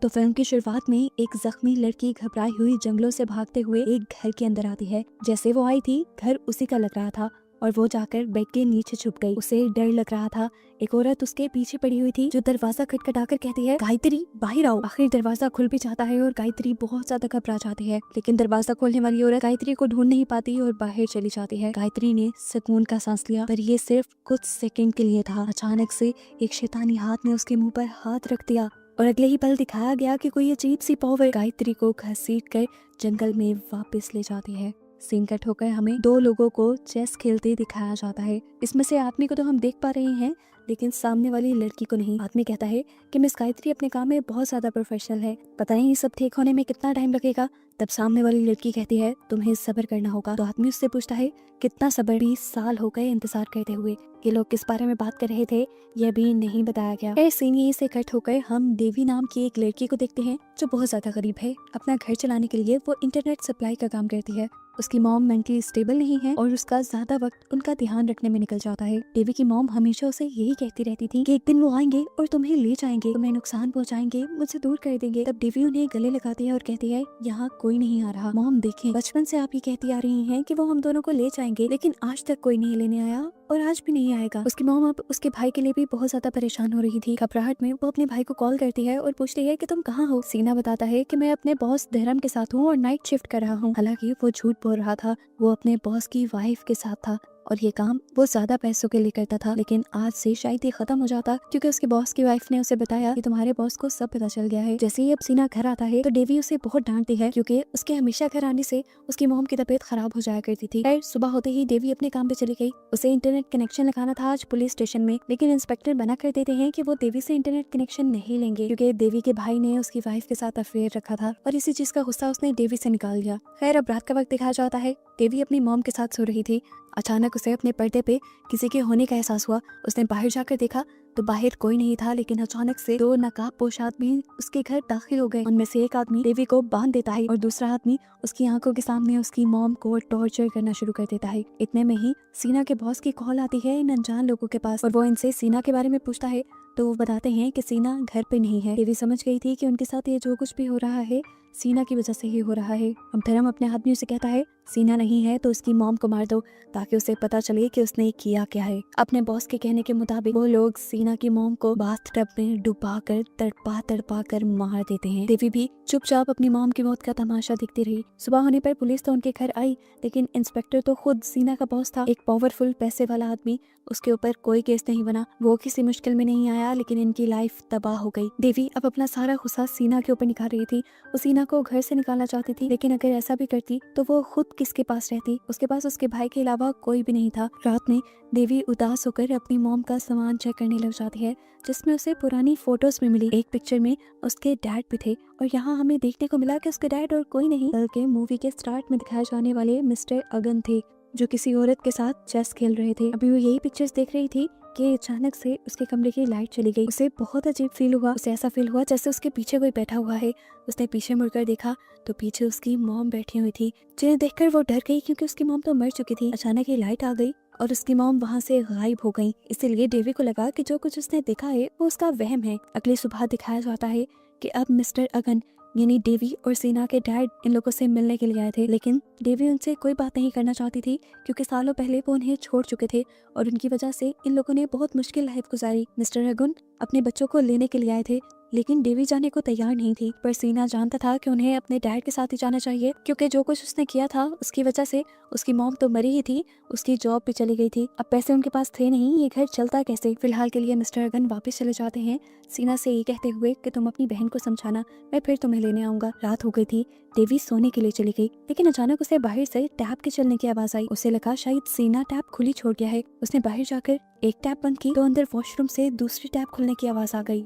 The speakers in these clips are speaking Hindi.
तो फिल्म की शुरुआत में एक जख्मी लड़की घबराई हुई जंगलों से भागते हुए एक घर के अंदर आती है। जैसे वो आई थी घर उसी का लग रहा था और वो जाकर बेड के नीचे छुप गई। उसे डर लग रहा था। एक औरत उसके पीछे पड़ी हुई थी जो दरवाजा खटखटाकर कहती है, गायत्री बाहर आओ। आखिर दरवाजा खुल भी जाता है और गायत्री बहुत ज्यादा घबरा जाती है, लेकिन दरवाजा खोलने वाली औरत गायत्री को ढूंढ नहीं पाती और बाहर चली जाती है। गायत्री ने सुकून का सांस लिया, पर ये सिर्फ कुछ सेकंड के लिए था। अचानक से एक शैतानी हाथ ने उसके मुंह पर हाथ रख दिया और अगले ही पल दिखाया गया कि कोई अजीब सी पावर गायत्री को घसीट कर जंगल में वापस ले जाती है। सीन कट होकर हमें दो लोगों को चेस खेलते दिखाया जाता है। इसमें से आदमी को तो हम देख पा रहे हैं, लेकिन सामने वाली लड़की को नहीं। आदमी कहता है कि मिस गायत्री अपने काम में बहुत ज्यादा प्रोफेशनल है, पता नहीं सब ठीक होने में कितना टाइम लगेगा। तब सामने वाली लड़की कहती है, तुम्हें सब्र करना होगा। तो आदमी उससे पूछता है, कितना सब्र? 20 साल हो गए इंतजार करते हुए। ये लोग किस बारे में बात कर रहे थे यह भी नहीं बताया गया। सीन यहीं से कट होकर हम देवी नाम की एक लड़की को देखते हैं जो बहुत ज्यादा गरीब है। अपना घर चलाने के लिए वो इंटरनेट सप्लाई का काम करती है। उसकी मॉम मेंटली स्टेबल नहीं है और उसका ज्यादा वक्त उनका ध्यान रखने में निकल जाता है। देवी की मॉम हमेशा उसे यही कहती रहती थी कि एक दिन वो आएंगे और तुम्हें ले जाएंगे, तुम्हें नुकसान पहुंचाएंगे, मुझसे दूर कर देंगे। तब देवी उन्हें गले लगाती है और कहती है, यहाँ कोई नहीं आ रहा। मॉम देखें, बचपन से आप ये कहती आ रही हैं कि वो हम दोनों को ले जाएंगे, लेकिन आज तक कोई नहीं लेने आया और आज भी नहीं आएगा। उसकी मॉम अब उसके भाई के लिए भी बहुत ज्यादा परेशान हो रही थी। घबराहट में वो अपने भाई को कॉल करती है और पूछती है कि तुम कहाँ हो। सीना बताता है कि मैं अपने बॉस धर्म के साथ हूँ और नाइट शिफ्ट कर रहा हूँ। हालांकि वो झूठ बोल रहा था, वो अपने बॉस की वाइफ के साथ था और ये काम वो ज्यादा पैसों के लिए करता था। लेकिन आज से शायद ये खत्म हो जाता, क्योंकि उसके बॉस की वाइफ ने उसे बताया कि तुम्हारे बॉस को सब पता चल गया है। जैसे ही अब सीना घर आता है तो देवी उसे बहुत डांटती है, क्योंकि उसके हमेशा घर आने से उसकी मॉम की तबीयत खराब हो जाया करती थी। फिर सुबह होते ही देवी अपने काम पे चली गई। उसे इंटरनेट कनेक्शन लगाना था आज पुलिस स्टेशन में, लेकिन इंस्पेक्टर मना कर देते हैं कि वो देवी से इंटरनेट कनेक्शन नहीं लेंगे, क्योंकि देवी के भाई ने उसकी वाइफ के साथ अफेयर रखा था और इसी चीज का गुस्सा उसने देवी से निकाल दिया। खैर अब रात का वक्त दिखाया जाता है। देवी अपनी मॉम के साथ सो रही थी। अचानक उसे अपने पर्दे पे किसी के होने का एहसास हुआ। उसने बाहर जाकर देखा तो बाहर कोई नहीं था, लेकिन अचानक से दो नकाबपोश आदमी उसके घर दाखिल हो गए। उनमें से एक आदमी देवी को बांध देता है और दूसरा आदमी उसकी आंखों के सामने उसकी मॉम को टॉर्चर करना शुरू कर देता है। इतने में ही सीना के बॉस की कॉल आती है इन अनजान लोगों के पास और वो इनसे सीना के बारे में पूछता है। तो वो बताते हैं कि सीना घर पे नहीं है। देवी समझ गई थी कि उनके साथ ये जो कुछ भी हो रहा है सीना की वजह से ही हो रहा है। अब धर्म अपने आदमियों से कहता है, सीना नहीं है तो उसकी मॉम को मार दो, ताकि उसे पता चले कि उसने किया क्या है। अपने बॉस के कहने के मुताबिक वो लोग सीना की मॉम को बाथटब में डुबाकर तड़पा कर मार देते हैं। देवी भी चुपचाप अपनी मॉम की मौत का तमाशा देखती रही। सुबह होने पर पुलिस तो उनके घर आई, लेकिन इंस्पेक्टर तो खुद सीना का बॉस था, एक पावरफुल पैसे वाला आदमी। उसके ऊपर कोई केस नहीं बना, वो किसी मुश्किल में नहीं आया, लेकिन इनकी लाइफ तबाह हो गई। देवी अब अपना सारा गुस्सा सीना के ऊपर निकाल रही थी। वो सीना को घर से निकालना चाहती थी, लेकिन अगर ऐसा भी करती तो वो खुद किसके पास रहती। उसके पास उसके भाई के अलावा कोई भी नहीं था। रात में देवी उदास होकर अपनी मॉम का सामान चेक करने लग जाती है, जिसमें उसे पुरानी फोटोज में मिली। एक पिक्चर में उसके डैड भी थे और यहाँ हमें देखने को मिला कि उसके डैड और कोई नहीं बल्कि मूवी के स्टार्ट में दिखाए जाने वाले मिस्टर अगन थे, जो किसी औरत के साथ चेस खेल रहे थे। अभी वो यही पिक्चर्स देख रही थी कि अचानक से उसके कमरे की लाइट चली गई। उसे बहुत अजीब फील हुआ। उसे ऐसा फील हुआ जैसे उसके पीछे कोई बैठा हुआ है। उसने पीछे मुड़कर देखा तो पीछे उसकी मॉम बैठी हुई थी, जिन्हें देखकर वो डर गई, क्योंकि उसकी मॉम तो मर चुकी थी। अचानक ही लाइट आ गई और उसकी मॉम वहाँ से गायब हो गई। इसीलिए देवी को लगा कि जो कुछ उसने देखा है वो उसका वहम है। अगली सुबह दिखाया जाता है कि अब मिस्टर अगन यानी देवी और सीना के डैड इन लोगों से मिलने के लिए आए थे, लेकिन देवी उनसे कोई बात नहीं करना चाहती थी, क्योंकि सालों पहले वो उन्हें छोड़ चुके थे और उनकी वजह से इन लोगों ने बहुत मुश्किल लाइफ गुजारी। मिस्टर अगन अपने बच्चों को लेने के लिए आए थे, लेकिन देवी जाने को तैयार नहीं थी, पर सीना जानता था कि उन्हें अपने डैड के साथ ही जाना चाहिए, क्योंकि जो कुछ उसने किया था उसकी वजह से उसकी मॉम तो मरी ही थी, उसकी जॉब भी चली गई थी। अब पैसे उनके पास थे नहीं, ये घर चलता कैसे। फिलहाल के लिए मिस्टर अगन वापस चले जाते हैं, सीना से ये कहते हुए कि तुम अपनी बहन को समझाना, मैं फिर तुम्हें लेने आऊंगा। रात हो गई थी। देवी सोने के लिए चली गई, लेकिन अचानक उसे बाहर से टैप के चलने की आवाज आई। उसे लगा शायद सीना टैप खुली छोड़ गया है। उसने बाहर जाकर एक टैप बंद की तो अंदर वॉशरूम से दूसरी टैप खुलने की आवाज आ गई।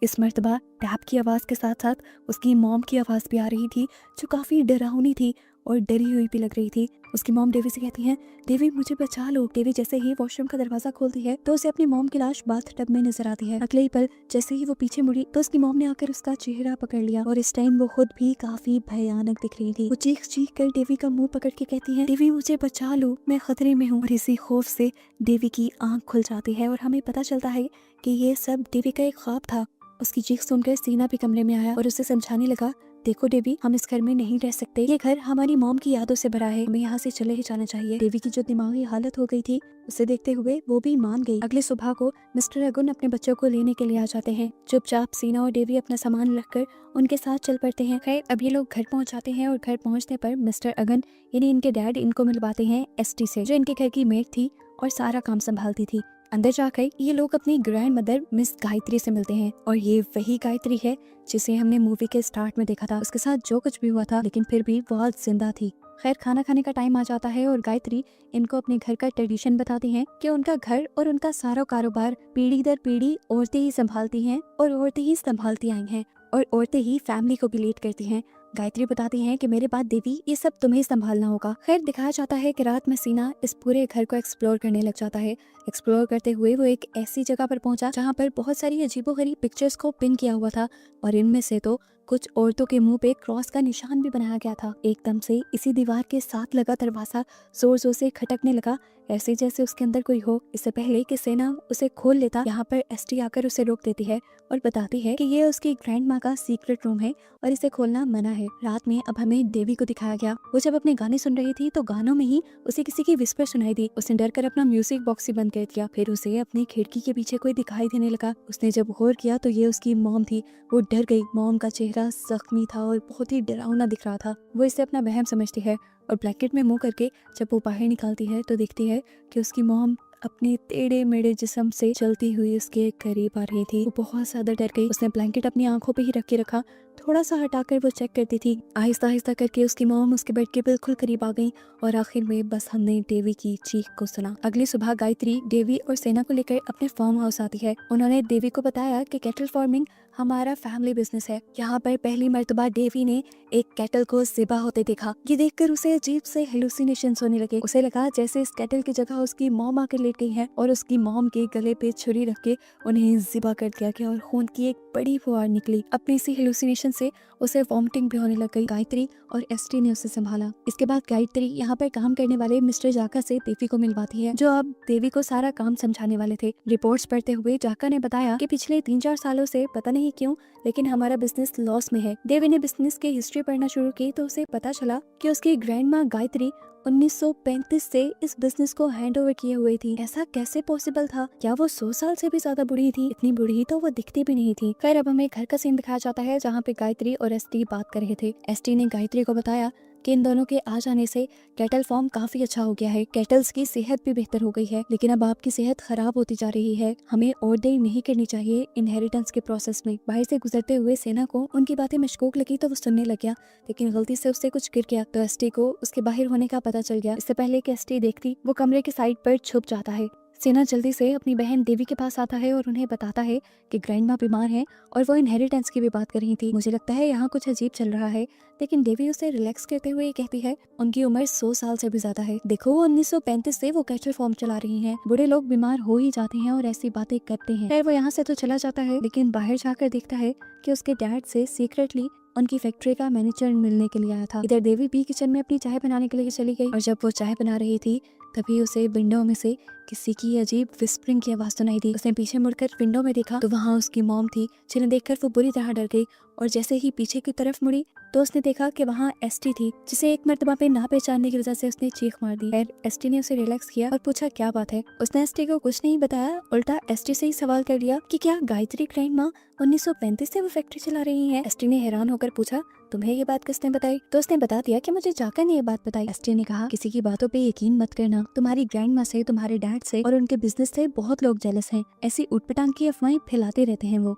इस मर्तबा टैप की आवाज के साथ साथ उसकी मॉम की आवाज भी आ रही थी, जो काफी डरावनी थी और डरी हुई भी लग रही थी। उसकी मॉम देवी से कहती है, देवी मुझे बचा लो। देवी जैसे ही वॉशरूम का दरवाजा खोलती है तो उसे अपनी मॉम की लाश बाथटब में नजर आती है। अगले ही पल जैसे ही वो पीछे मुड़ी तो उसकी मॉम ने आकर उसका चेहरा पकड़ लिया और इस टाइम वो खुद भी काफी भयानक दिख रही थी। वो चीख चीख कर देवी का मुंह पकड़ के कहती है, देवी मुझे बचा लो, मैं खतरे में हूँ। और इसी खौफ से देवी की आंख खुल जाती है और हमें पता चलता है कि ये सब देवी का एक ख्वाब था। उसकी चीख सुनकर सीना भी कमरे में आया और उसे समझाने लगा, देखो डेवी, हम इस घर में नहीं रह सकते। ये घर हमारी मॉम की यादों से भरा है, हमें यहाँ से चले ही जाना चाहिए। डेवी की जो दिमागी हालत हो गई थी उसे देखते हुए वो भी मान गई। अगली सुबह को मिस्टर अगुन अपने बच्चों को लेने के लिए आ जाते हैं। चुपचाप सीना और डेवी अपना सामान रखकर उनके साथ चल पड़ते हैं। खैर अब ये लोग घर पहुंच जाते हैं और घर पहुंचने पर मिस्टर अगन यानी इनके डैड इनको मिलवाते हैं एसटी से, जो इनके घर की मेड थी और सारा काम संभालती थी। अंदर जाकर ये लोग अपनी ग्रैंड मदर मिस गायत्री से मिलते हैं और ये वही गायत्री है जिसे हमने मूवी के स्टार्ट में देखा था। उसके साथ जो कुछ भी हुआ था लेकिन फिर भी वो आज जिंदा थी। खैर खाना खाने का टाइम आ जाता है और गायत्री इनको अपने घर का ट्रेडिशन बताती हैं कि उनका घर और उनका सारा कारोबार पीढ़ी दर पीढ़ी औरतें ही संभालती हैं और औरतें ही संभालती आई हैं और औरतें ही फैमिली को भी लीड करती हैं। गायत्री बताती हैं कि मेरे बाद देवी ये सब तुम्हें संभालना होगा। खैर दिखाया जाता है कि रात में सीना इस पूरे घर को एक्सप्लोर करने लग जाता है। एक्सप्लोर करते हुए वो एक ऐसी जगह पर पहुंचा जहां पर बहुत सारी अजीबोगरीब पिक्चर्स को पिन किया हुआ था और इनमें से तो कुछ औरतों के मुंह पे क्रॉस का निशान भी बनाया गया था। एकदम से इसी दीवार के साथ लगा दरवाजा जोर जोर से खटकने लगा, ऐसे जैसे उसके अंदर कोई हो। इससे पहले कि सेना उसे खोल लेता, यहाँ पर एसटी आकर उसे रोक देती है और बताती है कि ये उसकी ग्रैंड माँ का सीक्रेट रूम है और इसे खोलना मना है। रात में अब हमें देवी को दिखाया गया। वो जब अपने गाने सुन रही थी तो गानों में ही उसे किसी की विस्पर सुनाई दी। उसने डर कर अपना म्यूजिक बॉक्स ही बंद कर दिया। फिर उसे अपनी खिड़की के पीछे कोई दिखाई देने लगा। उसने जब गौर किया तो ये उसकी मॉम थी। वो डर गई। मॉम का चेहरा जख्मी था और बहुत ही डरावना दिख रहा था। वो इसे अपना वहम समझती है और ब्लैंकेट में मुंह करके जब वो बाहर निकालती है तो देखती है कि उसकी मॉम अपने टेढ़े मेढ़े जिस्म से चलती हुई उसके करीब आ रही थी। वो बहुत ज्यादा डर गई। उसने ब्लैंकेट अपनी आंखों पे ही रख के रखा। थोड़ा सा हटाकर वो चेक करती थी। आहिस्ता आहिस्ता करके उसकी मॉम उसके बेड के बिल्कुल करीब आ गई और आखिर में बस हमने देवी की चीख को सुना। अगली सुबह गायत्री देवी और सेना को लेकर अपने फार्म हाउस आती है। उन्होंने देवी को बताया कि कैटल फार्मिंग हमारा फैमिली बिजनेस है। यहाँ पर पहली मर्तबा देवी ने एक कैटल को ज़िबा होते देखा। ये देखकर उसे अजीब से हेलुसिनेशंस होने लगे। उसे लगा जैसे इस कैटल की जगह उसकी मॉम आकर लेट गई है और उसकी मॉम के गले पे छुरी रख के उन्हें ज़िबा कर दिया गया और खून की एक बड़ी फुहार निकली। अपनी इसी हेलुसिनेशन से उसे वॉमिटिंग भी होने लग गई। गायत्री और एसटी ने उसे संभाला। इसके बाद गायत्री यहाँ पर काम करने वाले मिस्टर जाका से देवी को मिलवाती है, जो अब देवी को सारा काम समझाने वाले थे। रिपोर्ट्स पढ़ते हुए जाका ने बताया कि पिछले 3-4 सालों से पता नहीं क्यों लेकिन हमारा बिजनेस लॉस में है। देवी ने बिजनेस की हिस्ट्री पढ़ना शुरू की तो उसे पता चला कि उसकी ग्रैंड माँ गायत्री 1935 से इस बिजनेस को हैंड ओवर किए हुए थी। ऐसा कैसे पॉसिबल था? क्या वो 100 साल से भी ज्यादा बुढ़ी थी? इतनी बुढ़ी तो वो दिखती भी नहीं थी। खैर अब हमें घर का सीन दिखाया जाता है जहाँ पे गायत्री और एसटी बात कर रहे थे। एसटी ने गायत्री को बताया कि इन दोनों के आ जाने से कैटल फार्म काफी अच्छा हो गया है। कैटल्स की सेहत भी बेहतर हो गई है, लेकिन अब आपकी सेहत खराब होती जा रही है। हमें और देरी नहीं करनी चाहिए इनहेरिटेंस के प्रोसेस में। बाहर से गुजरते हुए सेना को उनकी बातें मशकूक लगी तो वो सुनने लग गया, लेकिन गलती से उससे कुछ गिर गया तो एसटी को उसके बाहर होने का पता चल गया। इससे पहले कि एसटी देखती वो कमरे के साइड पर छुप जाता है। सेना जल्दी से अपनी बहन देवी के पास आता है और उन्हें बताता है कि ग्रैंड माँ बीमार है और वो इनहेरिटेंस की भी बात कर रही थी। मुझे लगता है यहाँ कुछ अजीब चल रहा है, लेकिन देवी उसे रिलैक्स करते हुए कहती है उनकी उम्र 100 साल से भी ज्यादा है। देखो 1935 से वो कैटल फार्म चला रही हैं। बूढ़े लोग बीमार हो ही जाते हैं और ऐसी बातें करते हैं। खैर वो यहाँ से तो चला जाता है, लेकिन बाहर जाकर देखता है कि उसके डैड से सीक्रेटली उनकी फैक्ट्री का मैनेजर मिलने के लिए आया था। इधर देवी भी किचन में अपनी चाय बनाने के लिए चली गई और जब वो चाय बना रही थी तभी उसे विंडो में से किसी की अजीब विस्परिंग की आवाज सुनाई दी। उसने पीछे मुड़कर विंडो में देखा तो वहाँ उसकी मॉम थी, जिन्हें देखकर वो बुरी तरह डर गई और जैसे ही पीछे की तरफ मुड़ी तो उसने देखा कि वहाँ एसटी थी, जिसे एक मर्तबा पे ना पहचानने की वजह से उसने चीख मार दी। खैर एसटी ने उसे रिलैक्स किया और पूछा क्या बात है। उसने एसटी को कुछ नहीं बताया, उल्टा एसटी से ही सवाल कर लिया कि क्या गायत्री ग्रैंड माँ 1935 से वो फैक्ट्री चला रही है। एसटी ने हैरान होकर पूछा तुम्हें ये बात किसने बताई? तो उसने बता दिया कि मुझे जाकर ने ये बात बताई। एसटी ने कहा किसी की बातों पे यकीन मत करना, तुम्हारी ग्रैंड माँ से, तुम्हारे डैड से और उनके बिजनेस से बहुत लोग जेलस हैं। ऐसी उटपटांग की अफवाहें फैलाते रहते हैं वो।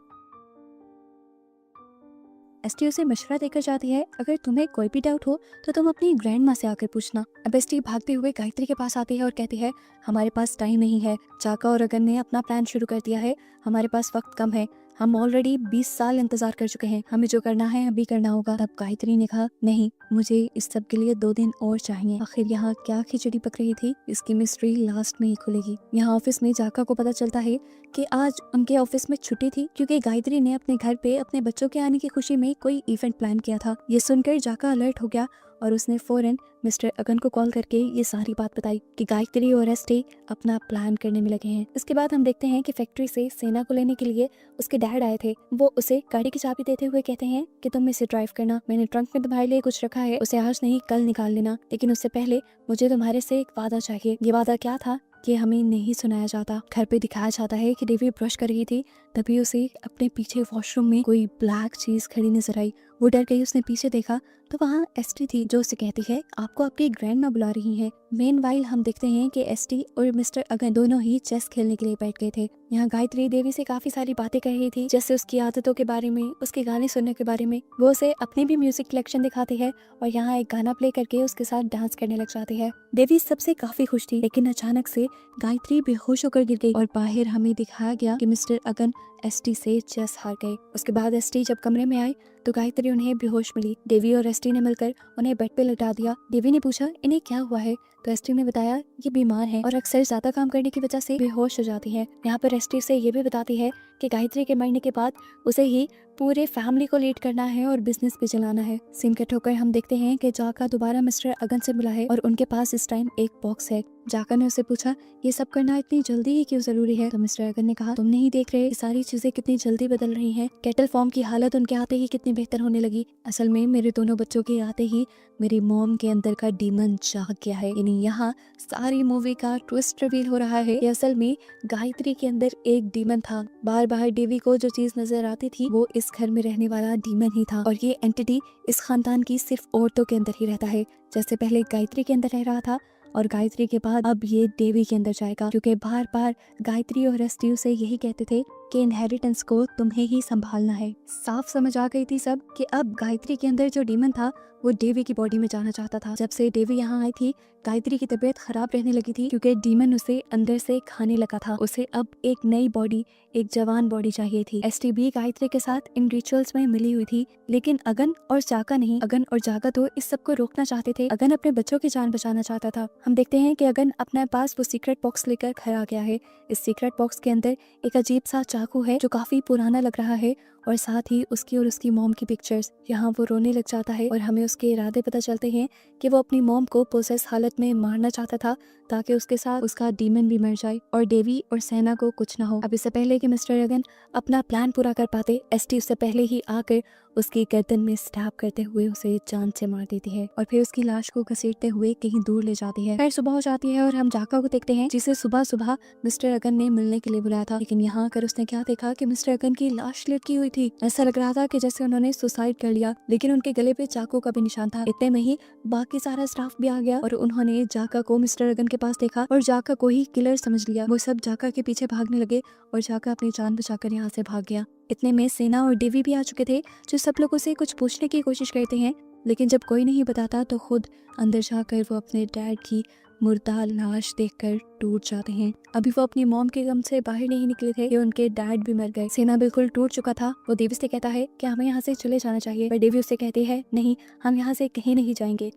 एसटी उसे मशवरा देकर जाती है अगर तुम्हें कोई भी डाउट हो तो तुम अपनी ग्रैंड माँ से आकर पूछना। अब एसटी भागते हुए गायत्री के पास आती है और कहती है हमारे पास टाइम नहीं है, जाका और अगन ने अपना प्लान शुरू कर दिया है, हमारे पास वक्त कम है, हम ऑलरेडी 20 साल इंतजार कर चुके हैं, हमें जो करना है अभी करना होगा। तब गायत्री ने कहा नहीं, मुझे इस सब के लिए 2 दिन और चाहिए। आखिर यहाँ क्या खिचड़ी पक रही थी, इसकी मिस्ट्री लास्ट में ही खुलेगी। यहाँ ऑफिस में जाका को पता चलता है कि आज उनके ऑफिस में छुट्टी थी क्योंकि गायत्री ने अपने घर पे अपने बच्चों के आने की खुशी में कोई इवेंट प्लान किया था। ये सुनकर जाका अलर्ट हो गया और उसने फौरन मिस्टर अगन को कॉल करके ये सारी बात बताई कि गायत्री और एसटी अपना प्लान करने में लगे हैं। इसके बाद हम देखते हैं कि फैक्ट्री से सेना को लेने के लिए उसके डैड आए थे। वो उसे गाड़ी की चाबी देते हुए कहते हैं कि तुम इसे ड्राइव करना, मैंने ट्रंक में तुम्हारे लिए कुछ रखा है, उसे आज नहीं कल निकाल लेना, लेकिन उससे पहले मुझे तुम्हारे से एक वादा चाहिए। ये वादा क्या था ये हमें नहीं सुनाया जाता। घर पे दिखाया जाता है कि डेवी ब्रश कर रही थी, तभी उसे अपने पीछे वॉशरूम में कोई ब्लैक चीज खड़ी नजर आई। वो डर गई, उसने पीछे देखा तो वहाँ एसटी थी, जो उसे कहती है आपको आपकी ग्रैंडमा बुला रही हैं। मेनवाइल हम देखते हैं कि एसटी और मिस्टर अगन दोनों ही चेस खेलने के लिए बैठ गए थे। यहाँ गायत्री देवी से काफी सारी बातें कर रही थी, जैसे उसकी आदतों के बारे में, उसके गाने सुनने के बारे में। वो उसे अपनी भी म्यूजिक कलेक्शन दिखाती है और यहाँ एक गाना प्ले करके उसके साथ डांस करने लग जाती है। देवी सबसे काफी खुश थी, लेकिन अचानक से गायत्री बेहोश होकर गिर गई और बाहर हमें दिखाया गया कि मिस्टर अगन एसटी से चेस हार गए। उसके बाद एसटी जब कमरे में आई तो गायत्री उन्हें बेहोश मिली। देवी और एसटी ने मिलकर उन्हें बेड पे लटा दिया। देवी ने पूछा इन्हें क्या हुआ है, तो एसटी ने बताया ये बीमार है और अक्सर ज्यादा काम करने की वजह से बेहोश हो जाती है। यहाँ पर एसटी उसे ये भी बताती है कि गायत्री के मरने के बाद उसे ही पूरे फैमिली को लीड करना है और बिजनेस भी चलाना है। सीन कट होकर हम देखते हैं कि जाका दोबारा मिस्टर अगन से मिला है और उनके पास इस टाइम एक बॉक्स है। जाका ने उससे पूछा ये सब करना इतनी जल्दी ही क्यों जरूरी है, तो मिस्टर अगन ने कहा तुम नहीं देख रहे सारी चीजें कितनी जल्दी बदल रही हैं। केटल फॉर्म की हालत उनके आते ही कितनी बेहतर होने लगी। असल में मेरे दोनों बच्चों के आते ही मेरी मॉम के अंदर का डीमन जाग गया है। यानी यहाँ सारी मूवी का ट्विस्ट रिवील हो रहा है कि असल में गायत्री के अंदर एक डीमन था। बार बार देवी को जो चीज नजर आती थी वो इस घर में रहने वाला डीमन ही था और ये एंटिटी इस खानदान की सिर्फ औरतों के अंदर ही रहता है। जैसे पहले गायत्री के अंदर रह रहा था और गायत्री के बाद अब ये देवी के अंदर जाएगा, क्योंकि बार बार गायत्री और एसटी से यही कहते थे कि इनहेरिटेंस को तुम्हें ही संभालना है। साफ समझ आ गई थी सब कि अब गायत्री के अंदर जो डीमन था वो देवी की बॉडी में जाना चाहता था। जब से देवी यहाँ आई थी गायत्री की तबीयत खराब रहने लगी थी, क्योंकि डीमन उसे अंदर से खाने लगा था। उसे अब एक नई बॉडी, एक जवान बॉडी चाहिए थी। एसटी भी गायत्री के साथ इन रिचुअल्स में मिली हुई थी, लेकिन अगन और जाका नहीं। अगन और जाका तो इस सब को रोकना चाहते थे। अगन अपने बच्चों की जान बचाना चाहता था। हम देखते हैं कि अगन अपने पास वो सीक्रेट बॉक्स लेकर घर आ गया है। इस सीक्रेट बॉक्स के अंदर एक अजीब सा चाकू है जो काफी पुराना लग रहा है और साथ ही उसकी और उसकी मॉम की पिक्चर्स। यहाँ वो रोने लग जाता है और हमें उसके इरादे पता चलते हैं कि वो अपनी मॉम को पोसेस हालत में मारना चाहता था ताकि उसके साथ उसका डीमन भी मर जाए और देवी और सेना को कुछ ना हो। अब इससे पहले कि मिस्टर अगन अपना प्लान पूरा कर पाते, एसटी उससे पहले ही आकर उसकी गर्दन में स्टैब करते हुए उसे जान से मार देती है और फिर उसकी लाश को घसीटते हुए कहीं दूर ले जाती है। फिर सुबह हो जाती है और हम जाका को देखते हैं जिसे सुबह सुबह मिस्टर अगन ने मिलने के लिए बुलाया था, लेकिन यहाँ आकर उसने क्या देखा कि मिस्टर अगन की लाश लटकी हुई थी। ऐसा लग रहा था कि जैसे उन्होंने सुसाइड कर लिया, लेकिन उनके गले पे चाकू का भी निशान था। इतने में ही बाकी सारा स्टाफ भी आ गया और उन्होंने जाका को मिस्टर अगन के पास देखा और जाका को ही किलर समझ लिया। वो सब जाका के पीछे भागने लगे और जाका अपनी जान बचाकर यहाँ से भाग गया। इतने में सेना और देवी भी आ चुके थे, जो सब लोगों से कुछ पूछने की कोशिश करते हैं, लेकिन जब कोई नहीं बताता तो खुद अंदर जाकर वो अपने डैड की मुर्दा लाश देखकर टूट जाते हैं। अभी वो अपनी मॉम के गम से बाहर नहीं निकले थे कि उनके डैड भी मर गए। सेना बिल्कुल टूट चुका था। वो देवी से कहता है कि हमें यहाँ से चले जाना चाहिए, पर देवी उससे कहती है नहीं, हम यहाँ से कहीं नहीं जाएंगे।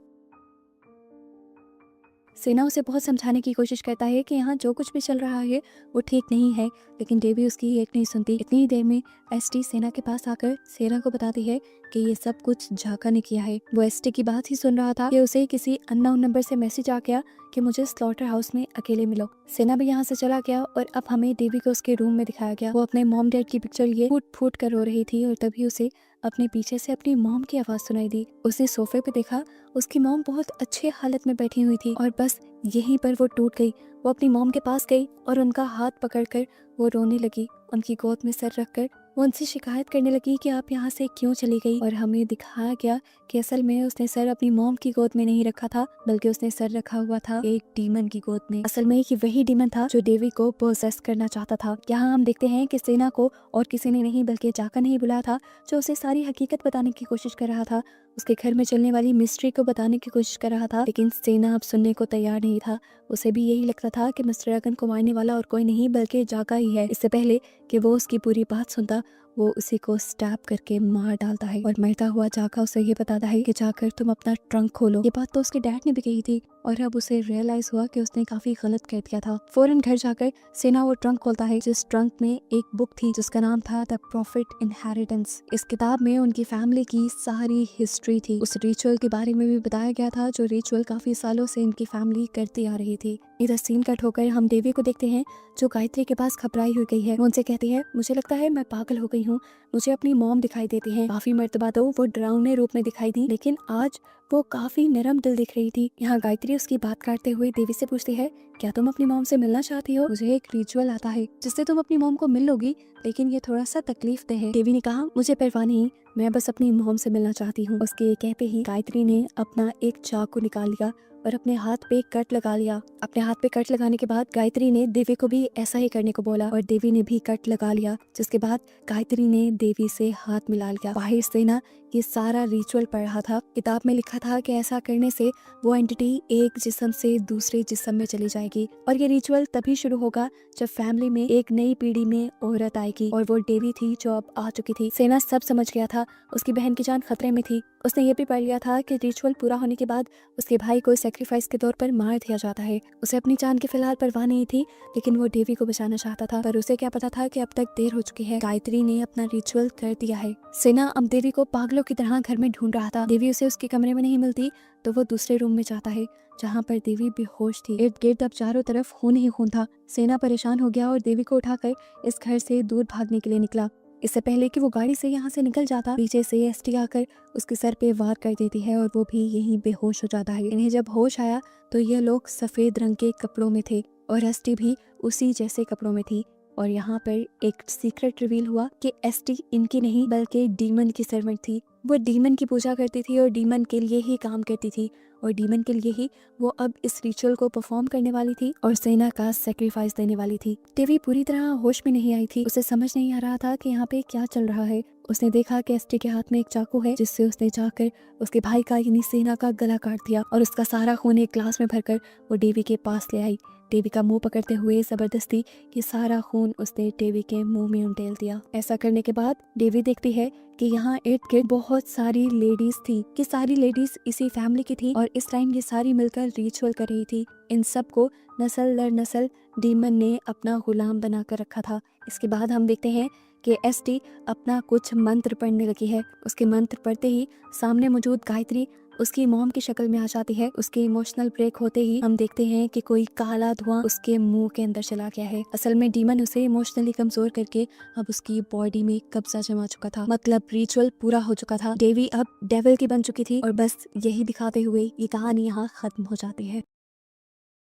सेना उसे बहुत समझाने की कोशिश करता है कि यहाँ जो कुछ भी चल रहा है वो ठीक नहीं है, लेकिन देवी उसकी एक नहीं सुनती। इतनी देर में एसटी सेना के पास आकर सेना को बताती है कि ये सब कुछ जाका ने किया है। वो एसटी की बात ही सुन रहा था कि उसे किसी अननोन नंबर से मैसेज आ गया कि मुझे स्लॉटर हाउस में अकेले मिलो। सेना भी यहाँ से चला गया और अब हमें देवी को उसके रूम में दिखाया गया। वो अपने मॉम डैड की पिक्चर लिए फूट फूट कर रो रही थी और तभी उसे अपने पीछे से अपनी मॉम की आवाज सुनाई दी। उसने सोफे पे देखा, उसकी मॉम बहुत अच्छे हालत में बैठी हुई थी और बस यहीं पर वो टूट गई। वो अपनी मॉम के पास गई और उनका हाथ पकड़कर वो रोने लगी। उनकी गोद में सर रखकर वो उनसे शिकायत करने लगी कि आप यहाँ से क्यों चली गई। और हमें दिखाया गया कि असल में उसने सर अपनी मॉम की गोद में नहीं रखा था, बल्कि उसने सर रखा हुआ था एक डीमन की गोद में। असल में ये वही डीमन था जो देवी को पोसेस करना चाहता था। यहाँ हम देखते हैं कि सेना को और किसी ने नहीं बल्कि जाका नहीं बुलाया था, जो उसे सारी हकीकत बताने की कोशिश कर रहा था, उसके घर में चलने वाली मिस्ट्री को बताने की कोशिश कर रहा था। लेकिन सेना अब सुनने को तैयार नहीं था। उसे भी यही लगता था कि मिस्टर अगन को मारने वाला और कोई नहीं बल्कि जाका ही है। इससे पहले कि वो उसकी पूरी बात सुनता, वो उसी को स्टैप करके मार डालता है और मरता हुआ जाका उसे ये बताता है कि जाकर तुम अपना ट्रंक खोलो। ये बात तो उसके डैड ने भी कही थी और अब उसे रियलाइज हुआ कि उसने काफी गलत कर दिया था। फौरन घर जाकर सेना वो ट्रंक खोलता है जिस ट्रंक में एक बुक थी जिसका नाम था द प्रॉफिट इनहेरिटेंस। इस किताब में उनकी फैमिली की सारी हिस्ट्री थी। उस रिचुअल के बारे में भी बताया गया था जो रिचुअल काफी सालों से इनकी फैमिली करती आ रही थी। इधर सीन कट होकर हम देवी को देखते हैं जो गायत्री के पास घबराई हुई गई है। वो उनसे कहती है मुझे लगता है मैं पागल हो गई हूँ, मुझे अपनी मॉम दिखाई देती है। काफी मर्तबा तो वो डरावने रूप में दिखाई दी लेकिन आज वो काफी नरम दिल दिख रही थी। यहाँ गायत्री उसकी बात काटते हुए देवी से पूछती है क्या तुम अपनी मॉम से मिलना चाहती हो? मुझे एक रिचुअल आता है जिससे तुम अपनी मॉम को मिल लोगी लेकिन ये थोड़ा सा तकलीफ दे है। देवी ने कहा मुझे परवाह नहीं, मैं बस अपनी मॉम से मिलना चाहती हूँ। उसके ये कहते ही गायत्री ने अपना एक चाकू निकाल लिया और अपने हाथ पे कट लगा लिया। अपने हाथ पे कट लगाने के बाद गायत्री ने देवी को भी ऐसा ही करने को बोला और देवी ने भी कट लगा लिया, जिसके बाद गायत्री ने देवी से हाथ मिला लिया। बाहर से ना ये सारा रिचुअल पढ़ रहा था। किताब में लिखा था कि ऐसा करने से वो एंटिटी एक जिस्म से दूसरे जिस्म में चली जाएगी और ये रिचुअल तभी शुरू होगा जब फैमिली में एक नई पीढ़ी में औरत आएगी और वो देवी थी जो अब आ चुकी थी। सेना सब समझ गया था, उसकी बहन की जान खतरे में थी। उसने ये भी पढ़ लिया था कि रिचुअल पूरा होने के बाद उसके भाई को सेक्रीफाइस के तौर पर मार दिया जाता है। उसे अपनी जान की फिलहाल परवाह नहीं थी लेकिन वो देवी को बचाना चाहता था, पर उसे क्या पता था कि अब तक देर हो चुकी है। गायत्री ने अपना रिचुअल कर दिया है। सेना अब देवी को पागलों की तरह घर में ढूंढ रहा था। देवी उसे उसके कमरे में नहीं मिलती तो वो दूसरे रूम में जाता है जहाँ पर देवी बेहोश थी। इर्द गिर्द अब चारों तरफ खून ही खून था। सेना परेशान हो गया और देवी को उठाकर इस घर से दूर भागने के लिए निकला। इससे पहले कि वो गाड़ी से यहाँ से निकल जाता, पीछे से एसटी आकर उसके सर पे वार कर देती है और वो भी यहीं बेहोश हो जाता है। इन्हें जब होश आया तो ये लोग सफेद रंग के कपड़ों में थे और एसटी भी उसी जैसे कपड़ों में थी। और यहाँ पर एक सीक्रेट रिवील हुआ कि एसटी इनकी नहीं बल्कि डीमन की सर्वेंट थी। वो डीमन की पूजा करती थी और डीमन के लिए ही काम करती थी और डीमन के लिए ही वो अब इस रिचुअल को परफॉर्म करने वाली थी और सेना का सेक्रीफाइस देने वाली थी। देवी पूरी तरह होश में नहीं आई थी। उसे समझ नहीं आ रहा था कि यहाँ पे क्या चल रहा है। उसने देखा कि एसटी के हाथ में एक चाकू है जिससे उसने जाकर उसके भाई का यानी सेना का गला काट दिया और उसका सारा खून एक ग्लास में भरकर वो देवी के पास ले आई। देवी का मुंह पकड़ते हुए जबरदस्ती ये सारा खून उसने देवी के मुंह में उंडेल दिया। ऐसा करने के बाद देवी देखती है कि यहाँ इर्द गिर्द बहुत सारी लेडीज थी कि सारी लेडीज इसी फैमिली की थी और इस टाइम ये सारी मिलकर रिचुअल कर रही थी। इन सब को नस्ल दर नस्ल डीमन ने अपना गुलाम बनाकर रखा था। इसके बाद हम देखते हैं कि एसटी अपना कुछ मंत्र पढ़ने लगी है। उसके मंत्र पढ़ते ही सामने मौजूद गायत्री उसकी मॉम की शक्ल में आ जाती है। उसके इमोशनल ब्रेक होते ही हम देखते हैं कि कोई काला धुआं उसके मुंह के अंदर चला गया है। असल में डीमन उसे इमोशनली कमजोर करके अब उसकी बॉडी में कब्जा जमा चुका था। मतलब रिचुअल पूरा हो चुका था। देवी अब डेविल की बन चुकी थी और बस यही दिखाते हुए ये कहानी यहाँ खत्म हो जाती है।